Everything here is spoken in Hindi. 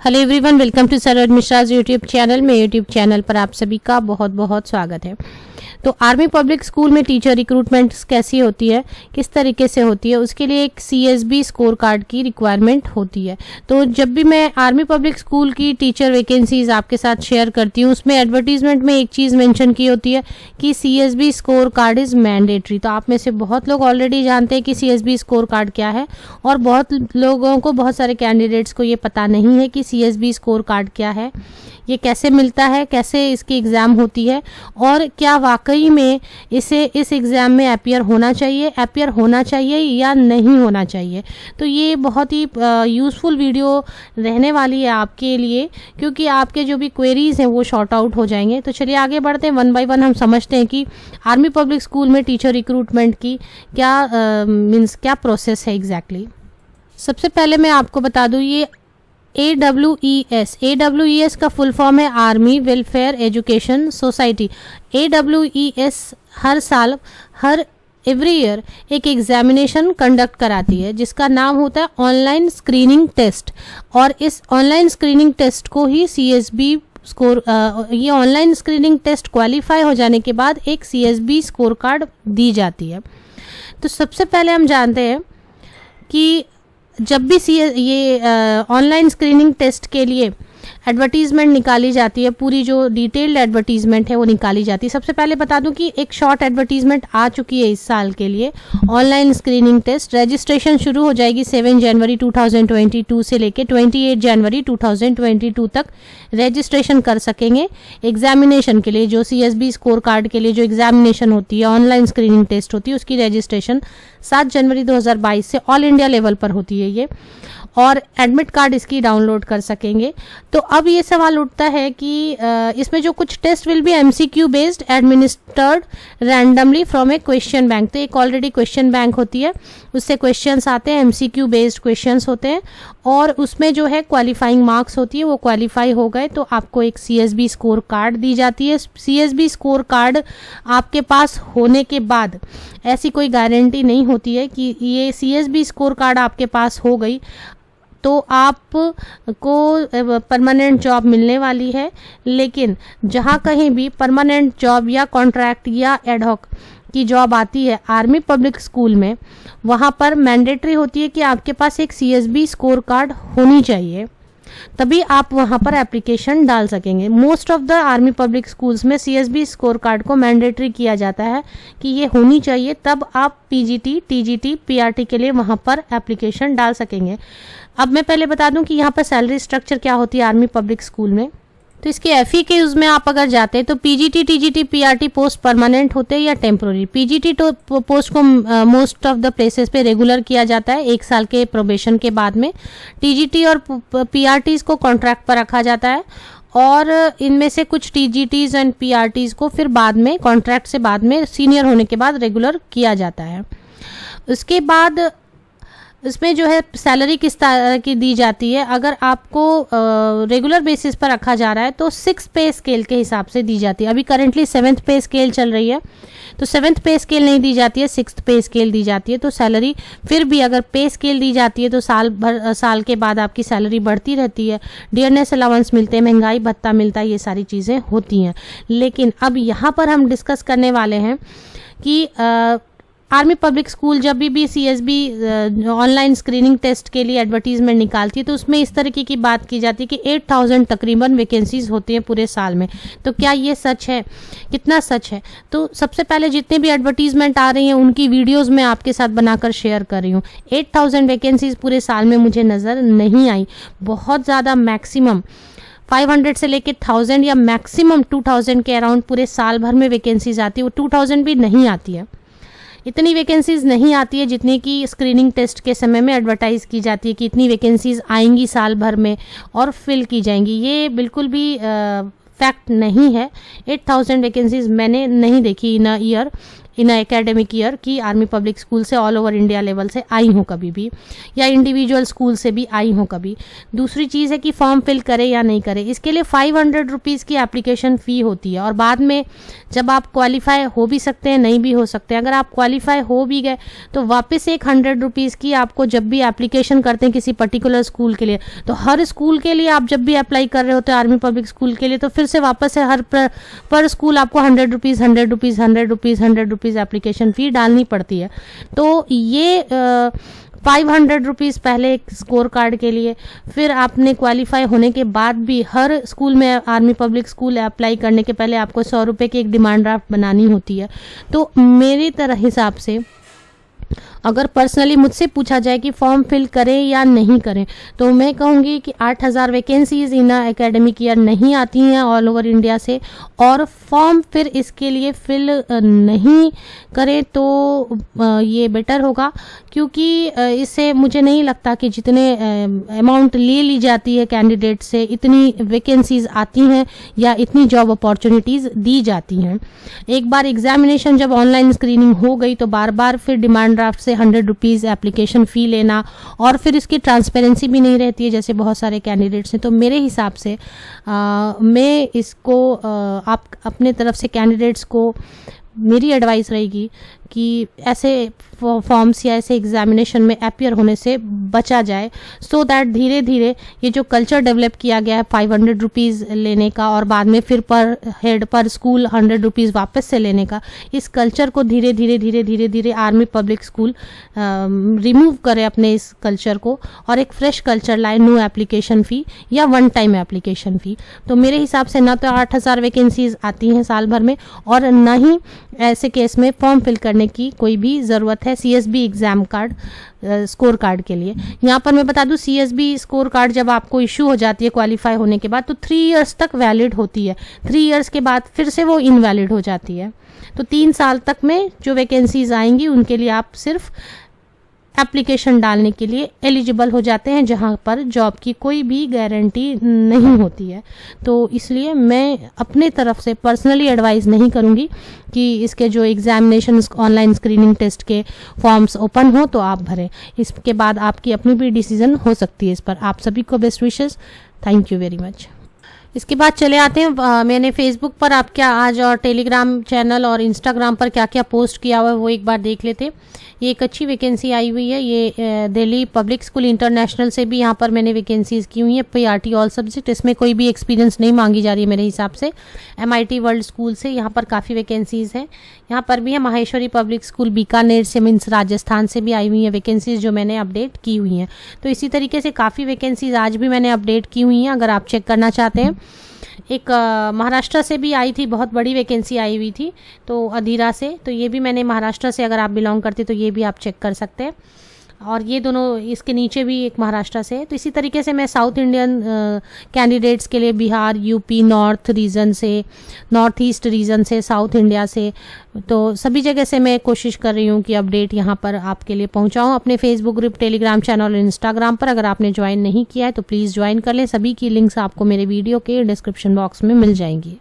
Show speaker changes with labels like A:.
A: Hello everyone, welcome to Saroj Mishra's YouTube channel. में यूट्यूब चैनल पर आप सभी का बहुत बहुत स्वागत है। तो आर्मी पब्लिक स्कूल में टीचर रिक्रूटमेंट कैसी होती है, किस तरीके से होती है, उसके लिए एक CSB स्कोर कार्ड की रिक्वायरमेंट होती है। तो जब भी मैं आर्मी पब्लिक स्कूल की टीचर वैकेंसीज आपके साथ शेयर करती हूँ, उसमें एडवर्टीजमेंट में एक चीज़ मेंशन की होती है कि CSB score card is mandatory. तो आप में से बहुत लोग ऑलरेडी जानते हैं कि CSB स्कोर कार्ड क्या है, और बहुत लोगों को, बहुत सारे कैंडिडेट्स को ये पता नहीं है कि CSB स्कोर कार्ड क्या है, ये कैसे मिलता है, कैसे इसकी एग्ज़ाम होती है, और क्या वाकई में इसे इस एग्ज़ाम में अपियर होना चाहिए या नहीं होना चाहिए। तो ये बहुत ही यूज़फुल वीडियो रहने वाली है आपके लिए, क्योंकि आपके जो भी क्वेरीज़ हैं वो शॉर्ट आउट हो जाएंगे। तो चलिए आगे बढ़ते हैं, वन बाय वन हम समझते हैं कि आर्मी पब्लिक स्कूल में टीचर रिक्रूटमेंट की क्या प्रोसेस है एग्जैक्टली। सबसे पहले मैं आपको बता दूँ, ये AWES का फुल फॉर्म है army welfare education society. AWES हर साल, एवरी ईयर एक एग्जामिनेशन कंडक्ट कराती है जिसका नाम होता है ऑनलाइन स्क्रीनिंग टेस्ट, और इस ऑनलाइन स्क्रीनिंग टेस्ट को ही CSB स्कोर, ये ऑनलाइन स्क्रीनिंग टेस्ट क्वालिफाई हो जाने के बाद एक CSB स्कोर कार्ड दी जाती है। तो सबसे पहले हम जानते हैं कि जब भी ये ऑनलाइन स्क्रीनिंग टेस्ट के लिए एडवर्टीजमेंट निकाली जाती है, पूरी जो डिटेल्ड एडवर्टीजमेंट है वो निकाली जाती है। सबसे पहले बता दूं कि एक शॉर्ट एडवर्टीजमेंट आ चुकी है इस साल के लिए, ऑनलाइन स्क्रीनिंग टेस्ट। रजिस्ट्रेशन शुरू हो जाएगी 7 जनवरी 2022 से लेके 28 जनवरी 2022 तक रजिस्ट्रेशन कर सकेंगे एग्जामिनेशन के लिए। जो CSB स्कोर कार्ड के लिए जो एग्जामिनेशन होती है, ऑनलाइन स्क्रीनिंग टेस्ट होती है, उसकी रजिस्ट्रेशन 7 जनवरी 2022 से ऑल इंडिया लेवल पर होती है ये, और एडमिट कार्ड इसकी डाउनलोड कर सकेंगे। तो अब ये सवाल उठता है कि इसमें जो कुछ test will be MCQ based administered randomly from a question bank. तो एक ऑलरेडी क्वेश्चन बैंक होती है, उससे क्वेश्चंस आते हैं, MCQ बेस्ड क्वेश्चंस होते हैं, और उसमें जो है क्वालिफाइंग मार्क्स होती है, वो क्वालिफाई हो गए तो आपको एक CSB स्कोर कार्ड दी जाती है। CSB स्कोर कार्ड आपके पास होने के बाद ऐसी कोई गारंटी नहीं होती है कि ये CSB स्कोर कार्ड आपके पास हो गई तो आपको परमानेंट जॉब मिलने वाली है। लेकिन जहाँ कहीं भी परमानेंट जॉब या कॉन्ट्रैक्ट या एडहॉक की जॉब आती है आर्मी पब्लिक स्कूल में, वहाँ पर मैंडेटरी होती है कि आपके पास एक CSB स्कोर कार्ड होनी चाहिए, तभी आप वहाँ पर एप्लीकेशन डाल सकेंगे। Most of the army public schools में CSB स्कोर कार्ड को मैंडेटरी किया जाता है कि ये होनी चाहिए, तब आप PGT, TGT, PRT के लिए वहाँ पर एप्लीकेशन डाल सकेंगे। अब मैं पहले बता दूं कि यहाँ पर सैलरी स्ट्रक्चर क्या होती है आर्मी पब्लिक स्कूल में। तो इसके FE के उसमें आप अगर जाते हैं तो PGT, TGT, PRT post permanent होते हैं या टेम्पोररी। PGT तो पोस्ट को मोस्ट ऑफ द प्लेसेस पे रेगुलर किया जाता है 1 साल के प्रोबेशन के बाद में। TGT और PRTs को कॉन्ट्रैक्ट पर रखा जाता है, और इनमें से कुछ TGTs एंड PRTs को फिर बाद में कॉन्ट्रैक्ट से बाद में सीनियर होने के बाद रेगुलर किया जाता है। उसके बाद इसमें जो है सैलरी किस तरह की दी जाती है, अगर आपको रेगुलर बेसिस पर रखा जा रहा है तो 6 पे स्केल के हिसाब से दी जाती है। अभी करेंटली 7th पे स्केल चल रही है, तो 7th पे स्केल नहीं दी जाती है, 6th पे स्केल दी जाती है। तो सैलरी फिर भी अगर पे स्केल दी जाती है तो साल के बाद आपकी सैलरी बढ़ती रहती है, डियरनेस अलाउंस मिलते हैं, महंगाई भत्ता मिलता है, ये सारी चीज़ें होती हैं। लेकिन अब यहाँ पर हम डिस्कस करने वाले हैं कि आर्मी पब्लिक स्कूल जब भी CSB ऑनलाइन स्क्रीनिंग टेस्ट के लिए एडवर्टीजमेंट निकालती है तो उसमें इस तरीके की बात की जाती है कि 8000 तकरीबन वैकेंसीज होती हैं पूरे साल में। तो क्या ये सच है, कितना सच है? तो सबसे पहले जितने भी एडवर्टीजमेंट आ रही हैं उनकी वीडियोस मैं आपके साथ बनाकर शेयर कर रही हूँ। 8000 वैकेंसीज पूरे साल में मुझे नज़र नहीं आई। बहुत ज़्यादा मैक्सिमम 500 से लेके 1000 या मैक्सिमम 2000 के अराउंड पूरे साल भर में वैकेंसीज आती है। वो 2000 भी नहीं आती है, इतनी वैकेंसीज नहीं आती है जितनी कि स्क्रीनिंग टेस्ट के समय में एडवर्टाइज की जाती है कि इतनी वैकेंसीज आएंगी साल भर में और फिल की जाएंगी। ये बिल्कुल भी फैक्ट नहीं है। 8000 वैकेंसीज मैंने नहीं देखी in a year. In academic year कि आर्मी पब्लिक स्कूल से ऑल ओवर इंडिया लेवल से आई हूँ कभी भी, या इंडिविजुअल स्कूल से भी आई हूँ कभी। दूसरी चीज़ है कि फॉर्म फिल करें या नहीं करें, इसके लिए 500 रुपीज़ की एप्लीकेशन फ़ी होती है, और बाद में जब आप क्वालिफाई हो भी सकते हैं, नहीं भी हो सकते हैं। अगर आप क्वालिफाई हो भी गए तो वापस एक 100 रुपीज़ की आपको, जब भी एप्लीकेशन करते हैं किसी पर्टिकुलर स्कूल के लिए, तो हर स्कूल के लिए आप जब भी अप्लाई कर रहे होते हैं आर्मी पब्लिक स्कूल के लिए, तो फिर से वापस से हर पर स्कूल आपको 100 rupees 100 rupees 100 rupees 100 rupees application fee डालनी पड़ती है। तो ये 500 रुपीज़ पहले एक स्कोर कार्ड के लिए, फिर आपने क्वालिफाई होने के बाद भी हर स्कूल में, आर्मी पब्लिक स्कूल अप्लाई करने के पहले आपको 100 रुपये की एक डिमांड ड्राफ्ट बनानी होती है। तो मेरी तरह हिसाब से अगर पर्सनली मुझसे पूछा जाए कि फॉर्म फिल करें या नहीं करें, तो मैं कहूँगी कि 8000 वैकेंसीज इन एकेडमिक ईयर नहीं आती हैं ऑल ओवर इंडिया से, और फॉर्म फिर इसके लिए फिल नहीं करें तो ये बेटर होगा, क्योंकि इससे मुझे नहीं लगता कि जितने अमाउंट ले ली जाती है कैंडिडेट से, इतनी वैकेंसीज आती हैं या इतनी जॉब अपॉर्चुनिटीज़ दी जाती हैं। एक बार एग्जामिनेशन जब ऑनलाइन स्क्रीनिंग हो गई तो बार बार फिर डिमांड ड्राफ्ट से 100 रुपीज़ एप्लीकेशन फ़ी लेना, और फिर इसकी ट्रांसपेरेंसी भी नहीं रहती है जैसे बहुत सारे कैंडिडेट्स हैं। तो मेरे हिसाब से मैं इसको आप अपने तरफ से कैंडिडेट्स को मेरी एडवाइस रहेगी कि ऐसे फॉर्म्स या ऐसे एग्जामिनेशन में अपीयर होने से बचा जाए, सो दैट धीरे धीरे ये जो कल्चर डेवलप किया गया है 500 रुपीज़ लेने का और बाद में फिर पर हेड पर स्कूल 100 रुपीज़ वापस से लेने का, इस कल्चर को धीरे धीरे आर्मी पब्लिक स्कूल रिमूव करे अपने इस कल्चर को, और एक फ्रेश कल्चर लाए, नो एप्लीकेशन फ़ी या वन टाइम एप्लीकेशन फ़ी। तो मेरे हिसाब से ना तो 8000 वैकेंसीज आती हैं साल भर में, और ना ही ऐसे केस में फॉर्म फिल करने की कोई भी ज़रूरत है CSB exam card score card के लिए। यहाँ पर मैं बता दूँ, CSB स्कोर कार्ड जब आपको इशू हो जाती है क्वालिफाई होने के बाद, तो 3 इयर्स तक वैलिड होती है। 3 इयर्स के बाद फिर से वो इनवैलिड हो जाती है। तो 3 साल तक में जो वैकेंसीज आएंगी उनके लिए आप सिर्फ एप्लीकेशन डालने के लिए एलिजिबल हो जाते हैं, जहां पर जॉब की कोई भी गारंटी नहीं होती है। तो इसलिए मैं अपने तरफ से पर्सनली एडवाइस नहीं करूंगी कि इसके जो एग्जामिनेशन ऑनलाइन स्क्रीनिंग टेस्ट के फॉर्म्स ओपन हो तो आप भरें। इसके बाद आपकी अपनी भी डिसीजन हो सकती है इस पर। आप सभी को best wishes. Thank you very much. इसके बाद चले आते हैं, मैंने फेसबुक पर आप क्या आज और टेलीग्राम चैनल और इंस्टाग्राम पर क्या क्या पोस्ट किया हुआ है वो एक बार देख लेते हैं। ये एक अच्छी वैकेंसी आई हुई है, ये दिल्ली पब्लिक स्कूल इंटरनेशनल से भी यहाँ पर मैंने वैकेंसीज़ की हुई है, PRT ऑल सब्जेक्ट। इसमें कोई भी एक्सपीरियंस नहीं मांगी जा रही है मेरे हिसाब से। MIT वर्ल्ड स्कूल से यहाँ पर काफ़ी वैकेंसीज़ हैं। यहाँ पर भी है माहेश्वरी पब्लिक स्कूल बीकानेर से, मीन्स राजस्थान से भी आई हुई हैं वैकेंसीज़ जो मैंने अपडेट की हुई हैं। तो इसी तरीके से काफ़ी वैकेंसीज़ आज भी मैंने अपडेट की हुई हैं, अगर आप चेक करना चाहते हैं। एक महाराष्ट्र से भी आई थी, बहुत बड़ी वैकेंसी आई हुई थी, तो अधीरा से, तो ये भी मैंने महाराष्ट्र से, अगर आप बिलोंग करते तो ये भी आप चेक कर सकते हैं। और ये दोनों, इसके नीचे भी एक महाराष्ट्र से है। तो इसी तरीके से मैं साउथ इंडियन कैंडिडेट्स के लिए बिहार, यूपी, नॉर्थ रीजन से, नॉर्थ ईस्ट रीजन से, साउथ इंडिया से, तो सभी जगह से मैं कोशिश कर रही हूँ कि अपडेट यहाँ पर आपके लिए पहुँचाऊँ अपने फेसबुक ग्रुप, टेलीग्राम चैनल और इंस्टाग्राम पर। अगर आपने ज्वाइन नहीं किया है तो प्लीज़ ज्वाइन कर लें। सभी की लिंक्स आपको मेरे वीडियो के डिस्क्रिप्शन बॉक्स में मिल जाएंगी।